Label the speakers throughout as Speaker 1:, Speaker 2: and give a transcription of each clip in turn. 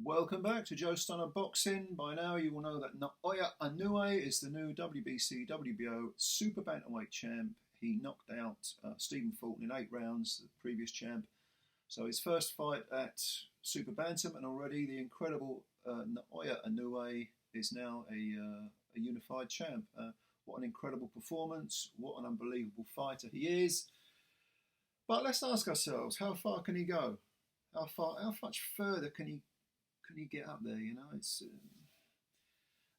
Speaker 1: Welcome back to Joe Stunner Boxing. By now you will know that Naoya Inoue is the new WBC WBO super bantamweight champ. He knocked out Stephen Fulton in 8 rounds, the previous champ. So his first fight at super bantam, and already the incredible Naoya Inoue is now a unified champ. What an incredible performance! What an unbelievable fighter he is. But let's ask ourselves, how far can he go? How much further can you get up there? You know, it's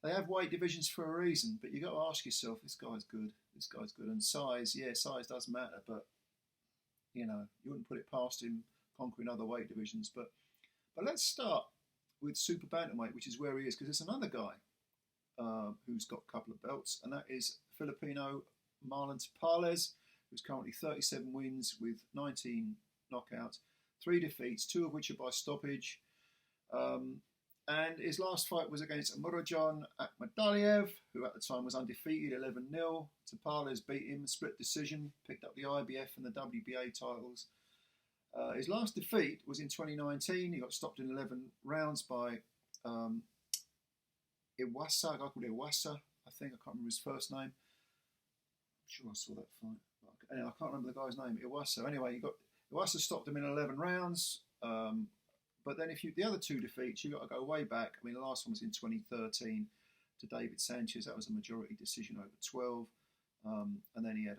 Speaker 1: they have weight divisions for a reason, but you got to ask yourself, this guy's good. This guy's good, and size, yeah, size does matter, but you know, you wouldn't put it past him conquering other weight divisions. But let's start with super bantamweight, which is where he is, because there's another guy who's got a couple of belts, and that is Filipino Marlon Tapales, who's currently 37 wins with 19 knockouts, 3 defeats, 2 of which are by stoppage. And his last fight was against Murodjon Akhmadaliev, who at the time was undefeated, 11-0. Tapales beat him, split decision, picked up the IBF and the WBA titles. His last defeat was in 2019. He got stopped in 11 rounds by Iwasa, a guy called Iwasa, I think. I can't remember his first name. I'm sure I saw that fight. Anyway, I can't remember the guy's name, Iwasa. Anyway, Iwasa stopped him in 11 rounds. But then the other 2 defeats, you've got to go way back. I mean, the last one was in 2013 to David Sanchez. That was a majority decision over 12. And then he had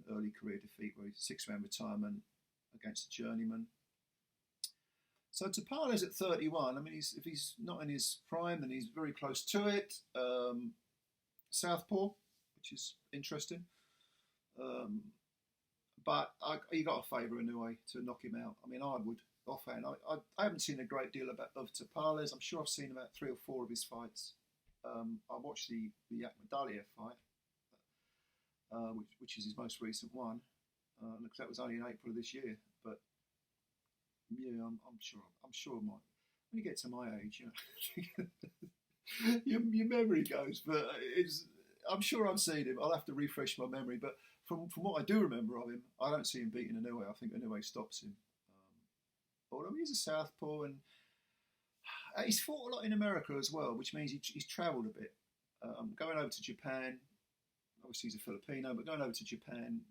Speaker 1: early career defeat where he's 6-round retirement against a journeyman. So Tapales at 31, I mean, if he's not in his prime, then he's very close to it. Southpaw, which is interesting. But you got to favour Inoue to knock him out. I mean, I would. Offhand, I haven't seen a great deal of Tapales. I'm sure I've seen about 3 or 4 of his fights. I watched the Akhmadaliev fight, which is his most recent one. Because that was only in April of this year. But yeah, I'm sure when you get to my age, you know, your memory goes. But I'm sure I've seen him. I'll have to refresh my memory. But from what I do remember of him, I don't see him beating Inoue. I think Inoue stops him. Although he's a southpaw, and he's fought a lot in America as well, which means he's travelled a bit. Going over to Japan, obviously he's a Filipino, but going over to Japan,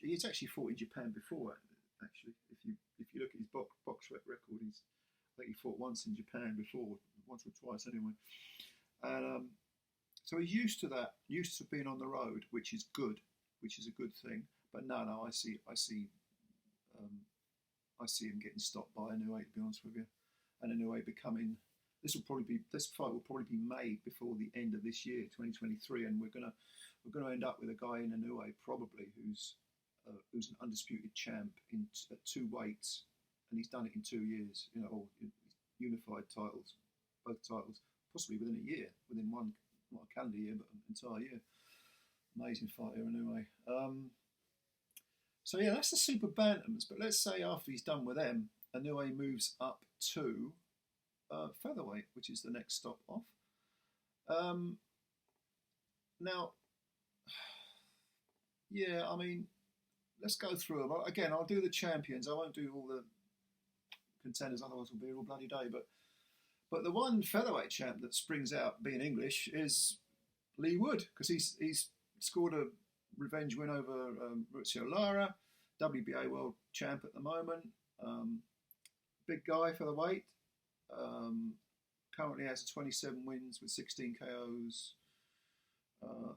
Speaker 1: he's actually fought in Japan before. Actually, if you look at his box record, I think he fought once in Japan before, once or twice anyway. And so he's used to that, used to being on the road, which is good, which is a good thing. But no, I see him getting stopped by Inoue, to be honest with you, and Inoue becoming. This fight will probably be made before the end of this year, 2023, and we're gonna end up with a guy in Inoue probably who's an undisputed champ at 2 weights, and he's done it in 2 years. You know, or unified titles, both titles, possibly within a year, within one, not a calendar year, but an entire year. Amazing fighter, Inoue. So yeah, that's the super bantams. But let's say after he's done with them, Inoue moves up to featherweight, which is the next stop off. Now, yeah, I mean, let's go through them. Again, I'll do the champions. I won't do all the contenders, otherwise we'll be here all bloody day. But the one featherweight champ that springs out, being English, is Leigh Wood, because he's scored a revenge win over Mauricio Lara, WBA world champ at the moment. Big guy for the weight. Currently has 27 wins with 16 KOs,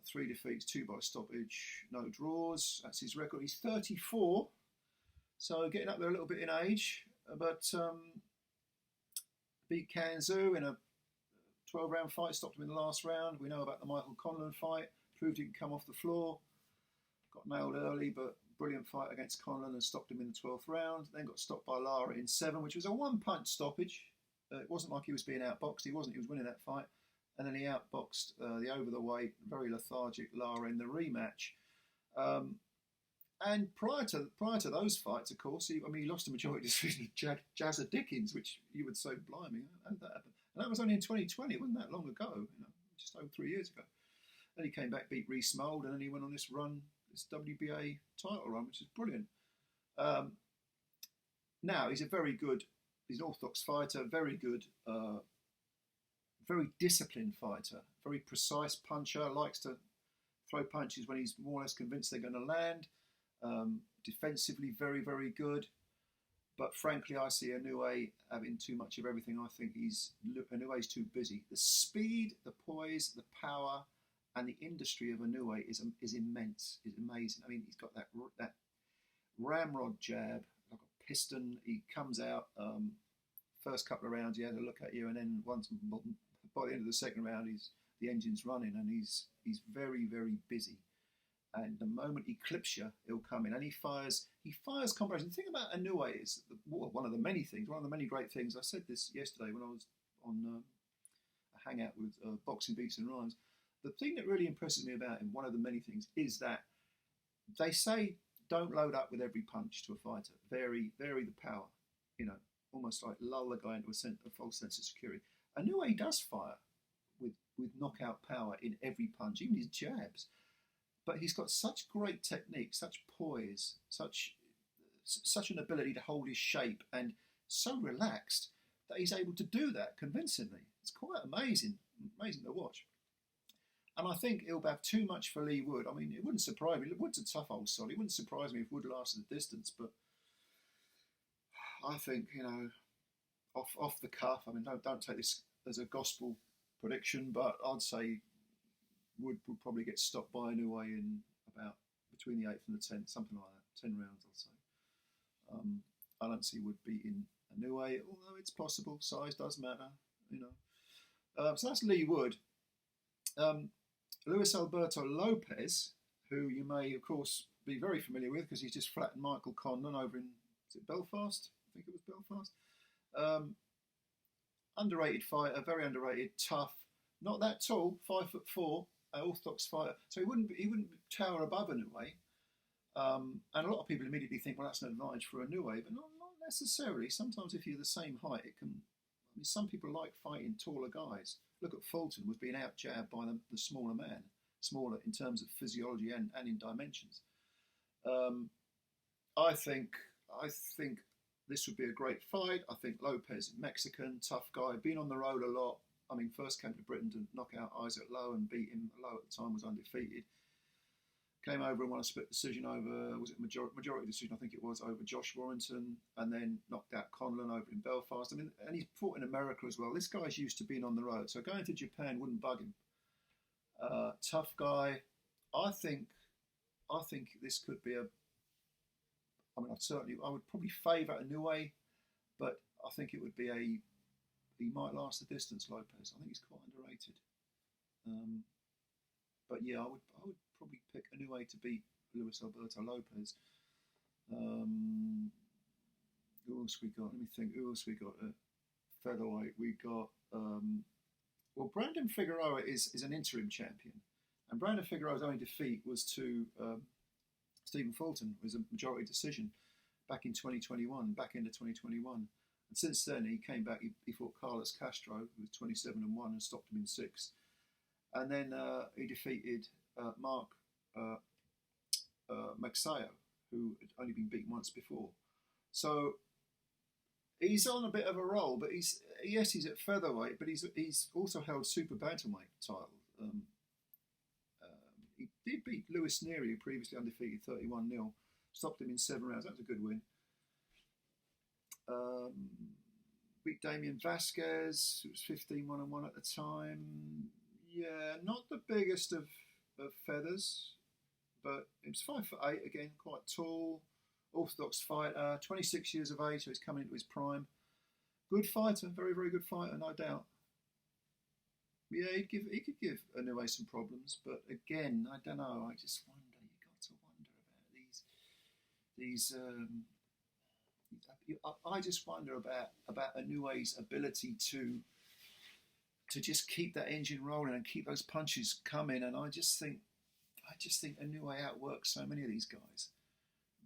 Speaker 1: 3 defeats, 2 by stoppage, no draws. That's his record. He's 34, so getting up there a little bit in age, but beat Kanzu in a 12-round fight, stopped him in the last round. We know about the Michael Conlan fight, proved he could come off the floor. Got nailed early, but brilliant fight against Conlan and stopped him in the 12th round. Then got stopped by Lara in 7, which was a 1-punch stoppage. It wasn't like he was being outboxed. He wasn't. He was winning that fight. And then he outboxed the over-the-weight, very lethargic Lara in the rematch. And prior to those fights, of course, he lost the majority decision to Jazza Dickens, which you would say, blimey, how did that happen? And that was only in 2020. It wasn't that long ago, just over 3 years ago. Then he came back, beat Reece Mould, and then he went on this run, this WBA title run, which is brilliant. Now, he's a very good He's an orthodox fighter, very good, very disciplined fighter, very precise puncher, likes to throw punches when he's more or less convinced they're going to land. Defensively, very, very good. But frankly, I see Inoue having too much of everything. I think Inoue's too busy. The speed, the poise, the power, and the industry of Inoue is immense, is amazing. I mean, he's got that ramrod jab, like a piston. He comes out, first couple of rounds, he had a look at you, and then once by the end of the second round, the engine's running, and he's very, very busy. And the moment he clips you, he'll come in, and he fires combinations. The thing about Inoue is one of the many great things. I said this yesterday when I was on a hangout with Boxing Beats and Rhymes. The thing that really impresses me about him, one of the many things, is that they say don't load up with every punch to a fighter. Vary the power. Almost like lull the guy into a false sense of security. Inoue does fire with knockout power in every punch, even his jabs. But he's got such great technique, such poise, such an ability to hold his shape, and so relaxed that he's able to do that convincingly. It's quite amazing to watch. And I think he'll have too much for Lee Wood. I mean, it wouldn't surprise me. Wood's a tough old sod. It wouldn't surprise me if Wood lasted the distance. But I think, off the cuff, I mean, don't take this as a gospel prediction, but I'd say Wood will probably get stopped by Inoue in about between the 8th and the 10th, something like that. 10 rounds, I'd say. I don't see Wood beating Inoue, although it's possible. Size does matter, So that's Lee Wood. Luis Alberto Lopez, who you may, of course, be very familiar with because he's just flattened Michael Conlon over in, is it Belfast? I think it was Belfast. Underrated fighter, very underrated, tough, not that tall, 5'4", orthodox fighter. So he wouldn't tower above Inoue. And a lot of people immediately think, well, that's an advantage for Inoue, but not necessarily. Sometimes if you're the same height, it can. I mean, some people like fighting taller guys. Look at Fulton, was being out-jabbed by the smaller man, smaller in terms of physiology and in dimensions. I think this would be a great fight. I think Lopez, Mexican, tough guy, been on the road a lot. I mean, first came to Britain to knock out Isaac Lowe and beat him. Lowe at the time was undefeated. Came over and won a split decision over, was it majority decision, I think it was, over Josh Warrington, and then knocked out Conlon over in Belfast. I mean, and he's fought in America as well. This guy's used to being on the road, so going to Japan wouldn't bug him. Tough guy. I think this could be I would probably favour Inoue, but I think it would be he might last the distance, Lopez. I think he's quite underrated. But yeah, I would probably pick Inoue to beat Luis Alberto Lopez. Who else we got? Let me think. Who else we got at featherweight? We got Brandon Figueroa is an interim champion, and Brandon Figueroa's only defeat was to Stephen Fulton. It was a majority decision back in 2021, back into 2021. And since then, he came back. He fought Carlos Castro, who was 27-1, and stopped him in 6. And then he defeated Mark Magsayo, who had only been beaten once before. So he's on a bit of a roll, but he's at featherweight, but he's also held super-bantamweight title. He did beat Luis Nery, who previously undefeated 31-0. Stopped him in 7 rounds. That was a good win. Beat Damian Vasquez, who was 15-1-1 at the time. Yeah, not the biggest of feathers, but he was 5'8", again, quite tall, orthodox fighter, 26 years of age, so he's coming into his prime. Good fighter, very, very good fighter, no doubt. Yeah, he could give Inoue some problems, but again, I don't know. I just wonder. You got to wonder about these. I just wonder about Inoue's ability to just keep that engine rolling and keep those punches coming. And I just think Inoue outworks so many of these guys.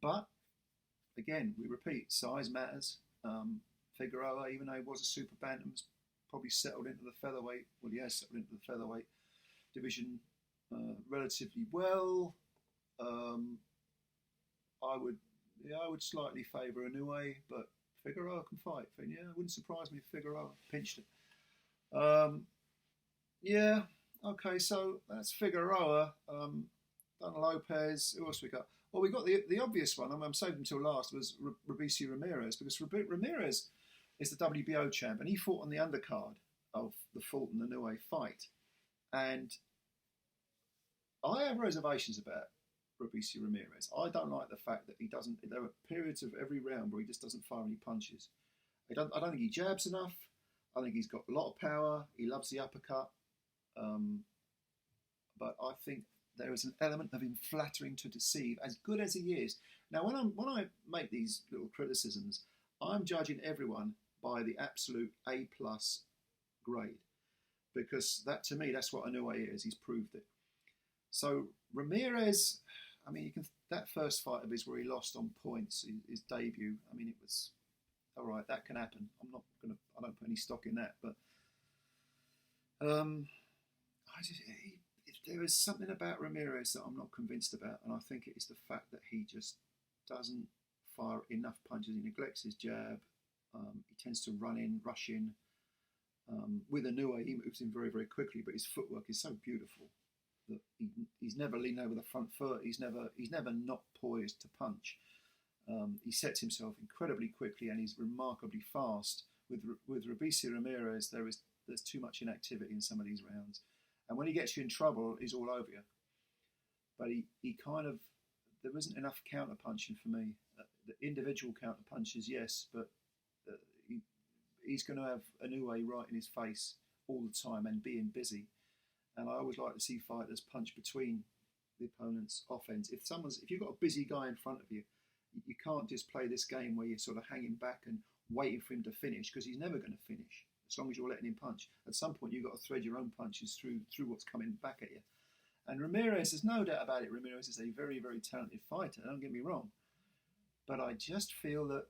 Speaker 1: But again, we repeat, size matters. Figueroa, even though he was a super bantam, probably settled into the featherweight. Well, he has settled into the featherweight division relatively well. I would slightly favour Inoue, but Figueroa can fight. Yeah, it wouldn't surprise me if Figueroa pinched it. Yeah, okay, so that's Figueroa. Don Lopez. Who else we got? Well, we got the obvious one. I'm saving until last. Was Robeisy Ramirez, because Ramirez is the WBO champ, and he fought on the undercard of the Fulton Inoue fight. And I have reservations about Robeisy Ramirez. I don't like the fact that he doesn't. There are periods of every round where he just doesn't fire any punches. I don't think he jabs enough. I think he's got a lot of power. He loves the uppercut. But I think there is an element of him flattering to deceive, as good as he is. Now, when I make these little criticisms, I'm judging everyone by the absolute A+ grade, because that, to me, that's what Inoue is. He's proved it. So Ramirez, I mean, that first fight of his where he lost on points, his debut. I mean, it was all right. That can happen. I don't put any stock in that, but there is something about Ramirez that I'm not convinced about, and I think it is the fact that he just doesn't fire enough punches. He neglects his jab. He tends to rush in. With Inoue, he moves in very, very quickly, but his footwork is so beautiful that he's never leaned over the front foot. He's never not poised to punch. He sets himself incredibly quickly, and he's remarkably fast. With Robeisy Ramirez, there's too much inactivity in some of these rounds. And when he gets you in trouble, he's all over you. But he kind of, there isn't enough counter punching for me. The individual counter punches, yes, but he's going to have Inoue right in his face all the time and being busy. And I always like to see fighters punch between the opponent's offense. If you've got a busy guy in front of you, you can't just play this game where you're sort of hanging back and waiting for him to finish, because he's never going to finish as long as you're letting him punch. At some point, you've got to thread your own punches through what's coming back at you. And Ramirez, there's no doubt about it, Ramirez is a very, very talented fighter, don't get me wrong. But I just feel that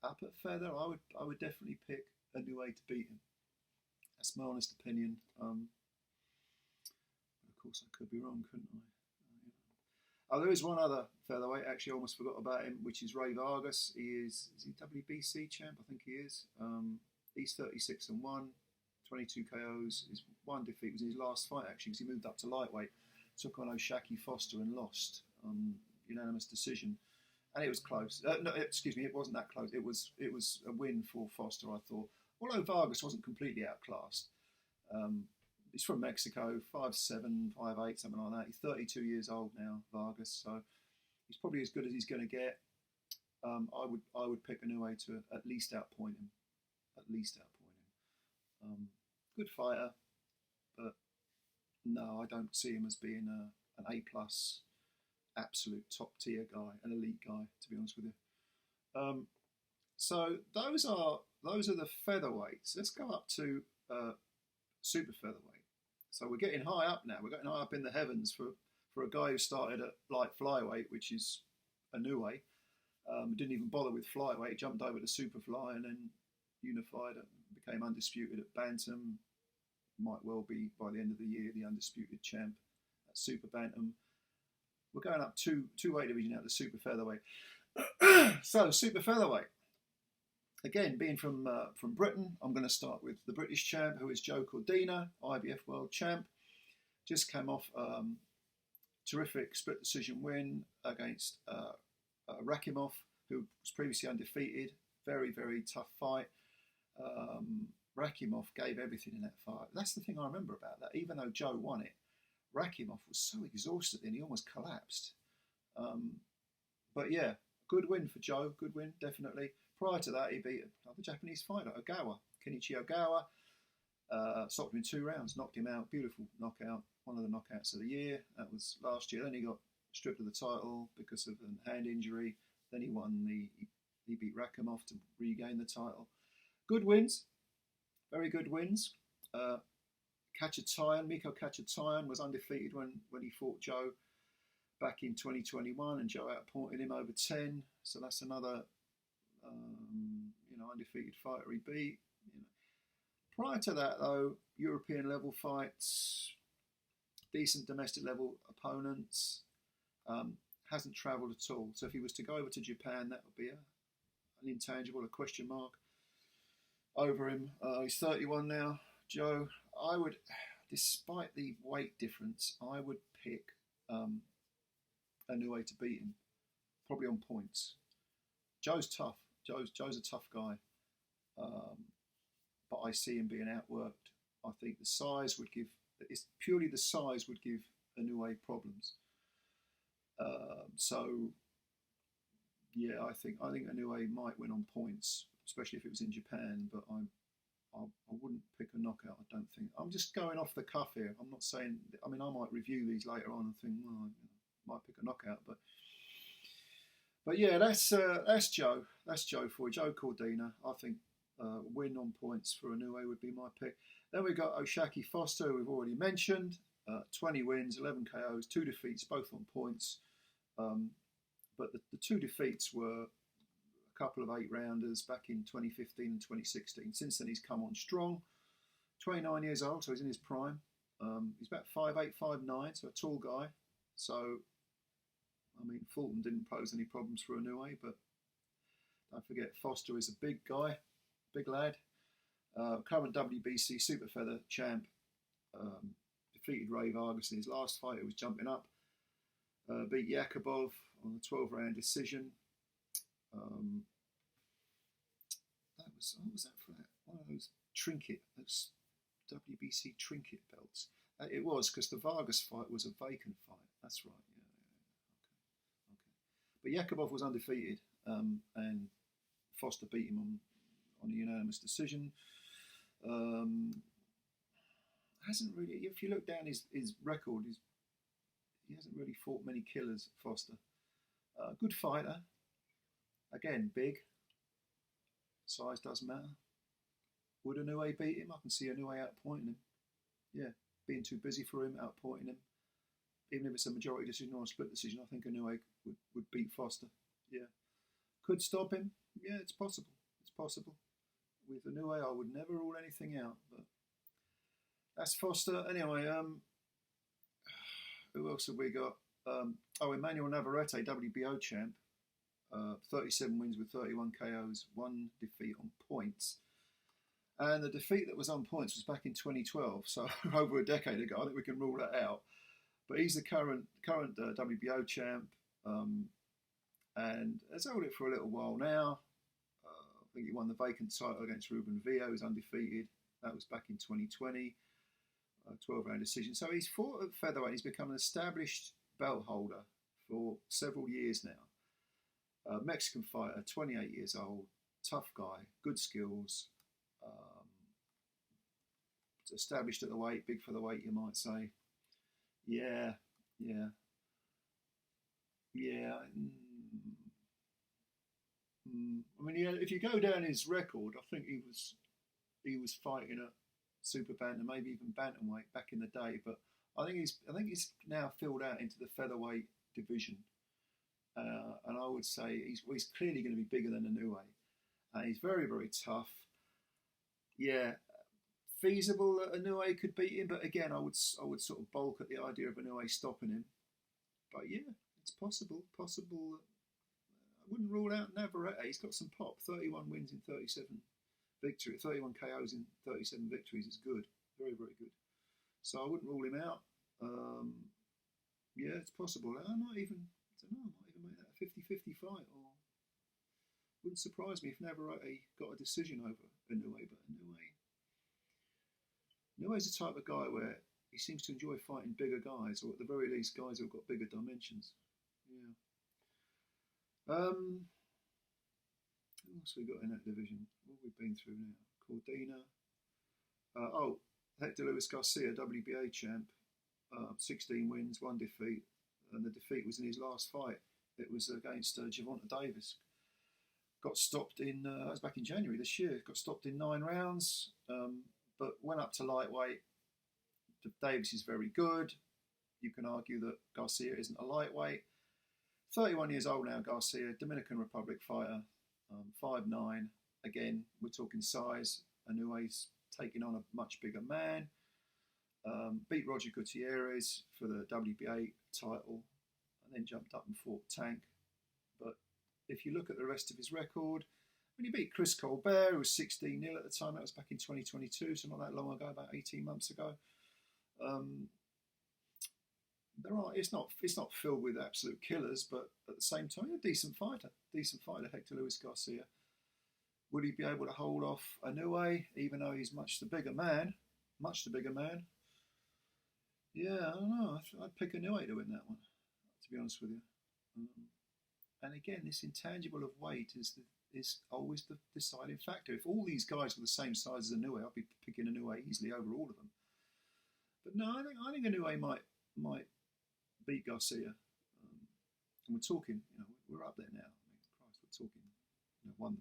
Speaker 1: up at feather, I would definitely pick Inoue to beat him. That's my honest opinion. Of course, I could be wrong, couldn't I? There is one other featherweight, actually I almost forgot about him, which is Ray Vargas. Is he WBC champ? I think he is. He's 36-1, 22 KOs. His one defeat was in his last fight, actually, because he moved up to lightweight, took on O'Shaki Foster and lost. Unanimous decision. And it was close. No, excuse me, it wasn't that close. It was a win for Foster, I thought. Although Vargas wasn't completely outclassed. He's from Mexico, 5'7", 5'8", something like that. He's 32 years old now, Vargas, so he's probably as good as he's going to get. I would pick Inoue to at least outpoint him. Good fighter, but no, I don't see him as being an A+, absolute top tier guy, an elite guy, to be honest with you. So those are the featherweights. Let's go up to super featherweight. So we're getting high up now. We're getting high up in the heavens for a guy who started at light flyweight, which is Inoue. Didn't even bother with flyweight. Jumped over to superfly and then unified and became undisputed at bantam. Might well be by the end of the year the undisputed champ at super bantam. We're going up two weight division out to super featherweight. So super featherweight. Again, being from Britain, I'm going to start with the British champ, who is Joe Cordina, IBF world champ. Just came off terrific split decision win against Rakimov, who was previously undefeated. Very, very tough fight. Rakimov gave everything in that fight. That's the thing I remember about that. Even though Joe won it, Rakimov was so exhausted and he almost collapsed. But yeah, good win for Joe. Good win, definitely. Prior to that, he beat another Japanese fighter, Ogawa, Kenichi Ogawa. Stopped him in 2 rounds, knocked him out. Beautiful knockout. One of the knockouts of the year. That was last year. Then he got stripped of the title because of a hand injury. Then he beat Rakimov to regain the title. Good wins. Very good wins. Miko Kachatayan was undefeated when he fought Joe back in 2021, and Joe outpointed him over 10. So that's another undefeated fighter he beat. Prior to that, though, European level fights, decent domestic level opponents. Hasn't travelled at all. So if he was to go over to Japan, that would be an intangible, a question mark over him. He's 31 now. Joe, I would, despite the weight difference, I would pick Inoue to beat him, probably on points. Joe's tough. Joe's a tough guy, but I see him being outworked. I think the size would give. It's purely the size would give Inoue problems. So yeah, I think Inoue might win on points, especially if it was in Japan. But I wouldn't pick a knockout. I don't think. I'm just going off the cuff here. I'm not saying. I mean, I might review these later on and think, well, I might pick a knockout, but yeah, that's Joe. That's Joe for you. Joe Cordina. I think win on points for Inoue would be my pick. Then we've got Oshaki Foster, who we've already mentioned. 20 wins, 11 KOs, 2 defeats, both on points. But the 2 defeats were a couple of 8-rounders back in 2015 and 2016. Since then, he's come on strong. 29 years old, so he's in his prime. He's about 5'8", 5'9", so a tall guy. So, I mean, Fulton didn't pose any problems for Inoue, but don't forget, Foster is a big guy, big lad. Current WBC super feather champ. Defeated Ray Vargas in his last fight. It was jumping up. Beat Yakubov on a 12-round decision. What was that for? One of those those WBC trinket belts. It was, because the Vargas fight was a vacant fight. That's right. Yeah. Okay. But Yakubov was undefeated, and Foster beat him on a unanimous decision. Hasn't really, if you look down his record, he hasn't really fought many killers, Foster. Good fighter. Again, big. Size does matter. Would Inoue beat him? I can see Inoue outpointing him. Yeah, being too busy for him, outpointing him. Even if it's a majority decision or a split decision, I think Inoue would beat Foster. Yeah. Could stop him? Yeah, it's possible. It's possible. With Inoue, I would never rule anything out, but that's Foster. Anyway, who else have we got? Emmanuel Navarrete, WBO champ. 37 wins with 31 KOs, 1 defeat on points. And the defeat that was on points was back in 2012, so over a decade ago. I think we can rule that out. But he's the current WBO champ, and has held it for a little while now. I think he won the vacant title against Ruben Villa, who's undefeated. That was back in 2020, 12-round decision. So he's fought at featherweight. He's become an established belt holder for several years now. Mexican fighter, 28 years old, tough guy, good skills. Established at the weight, big for the weight, you might say. Yeah. I mean, yeah, if you go down his record, I think he was fighting at super bantam, maybe even bantamweight back in the day. But I think he's now filled out into the featherweight division, and I would say he's clearly going to be bigger than Inoue. He's very, very tough. Yeah, feasible that Inoue could beat him, but again, I would sort of balk at the idea of Inoue stopping him. But yeah, it's possible. I wouldn't rule out Navarrete. He's got some pop. 31 wins in 37 victories. 31 KOs in 37 victories is good. Very, very good. So I wouldn't rule him out. Yeah, it's possible. I might even make that a 50-50 fight. Or wouldn't surprise me if Navarrete got a decision over Inoue. But Inoue's the type of guy where he seems to enjoy fighting bigger guys, or at the very least guys who've got bigger dimensions. Yeah. Who else we got in that division? What have we been through now? Cordina. Hector Luis Garcia, WBA champ. 16 wins, 1 defeat. And the defeat was in his last fight. It was against Gervonta Davis. Got stopped in, that was back in January this year. Got stopped in 9 rounds, but went up to lightweight. Davis is very good. You can argue that Garcia isn't a lightweight. 31 years old now, Garcia, Dominican Republic fighter, 5'9". Again, we're talking size. Inoue's taking on a much bigger man. Beat Roger Gutierrez for the WBA title, and then jumped up and fought Tank. But if you look at the rest of his record, When he beat Chris Colbert, who was 16-0 at the time, that was back in 2022, so not that long ago, about 18 months ago. It's not filled with absolute killers, but at the same time, a decent fighter, Hector Luis Garcia. Would he be able to hold off Inoue, even though he's much the bigger man? Yeah, I don't know. I'd pick Inoue to win that one, to be honest with you. And again, this intangible of weight is always the deciding factor. If all these guys were the same size as Inoue, I'd be picking Inoue easily over all of them. But no, I think Inoue might beat Garcia. And we're talking, we're up there now. I mean, Christ, we're talking,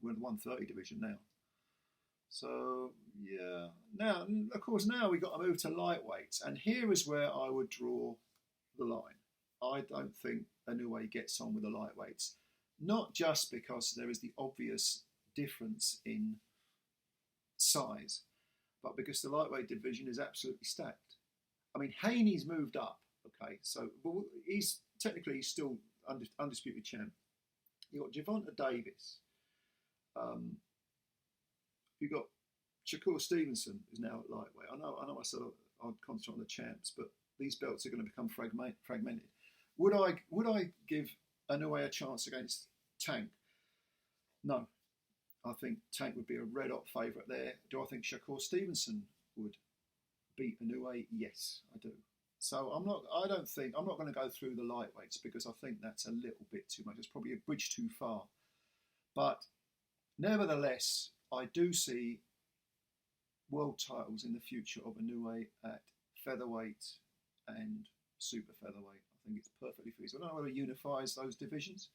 Speaker 1: we're in the 130 division now. So yeah, now of course we've got to move to lightweights, and here is where I would draw the line. I don't think Inoue gets on with the lightweights, not just because there is the obvious difference in size, but because the lightweight division is absolutely stacked. I mean, Haney's moved up, okay, so he's still undisputed champ. You've got Gervonta Davis. You've got Shakur Stevenson, who's now at lightweight. I know I said I'd concentrate on the champs, but these belts are going to become fragmented. Would I give Inoue a chance against Tank? No. I think Tank would be a red-hot favourite there. Do I think Shakur Stevenson would beat Inoue? Yes, I do. So I'm not going to go through the lightweights because I think that's a little bit too much. It's probably a bridge too far. But nevertheless, I do see world titles in the future of Inoue at featherweight and super featherweight. I think it's perfectly feasible. I don't know whether he unifies those divisions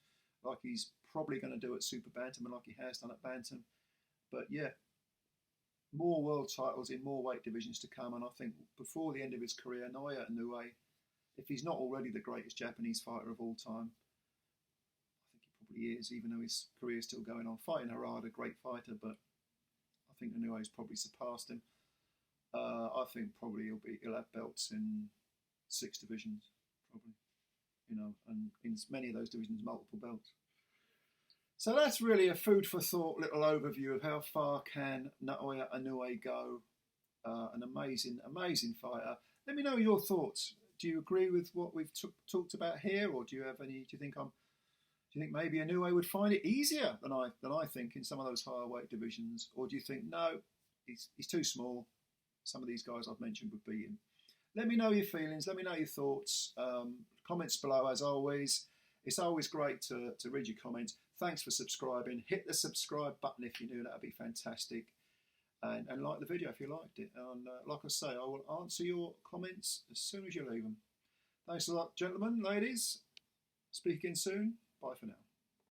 Speaker 1: like he's probably going to do at super bantam and like he has done at bantam. But yeah, more world titles in more weight divisions to come. And I think before the end of his career, Naoya Inoue, if he's not already the greatest Japanese fighter of all time, I think he probably is, even though his career is still going on. Fighting Harada, great fighter, but I think Inoue's probably surpassed him. I think probably he'll have belts in 6 divisions, probably, and in many of those divisions, multiple belts. So that's really a food for thought little overview of how far can Naoya Inoue go. An amazing fighter. Let me know your thoughts. Do you agree with what we've talked about here, or do you have any? Do you think maybe Inoue would find it easier than I think in some of those higher weight divisions, or do you think no, he's too small? Some of these guys I've mentioned would beat him. Let me know your feelings. Let me know your thoughts. Comments below as always. It's always great to read your comments. Thanks for subscribing. Hit the subscribe button if you're new. That would be fantastic. And like the video if you liked it. And like I say, I will answer your comments as soon as you leave them. Thanks a lot, gentlemen, ladies. Speak again soon. Bye for now.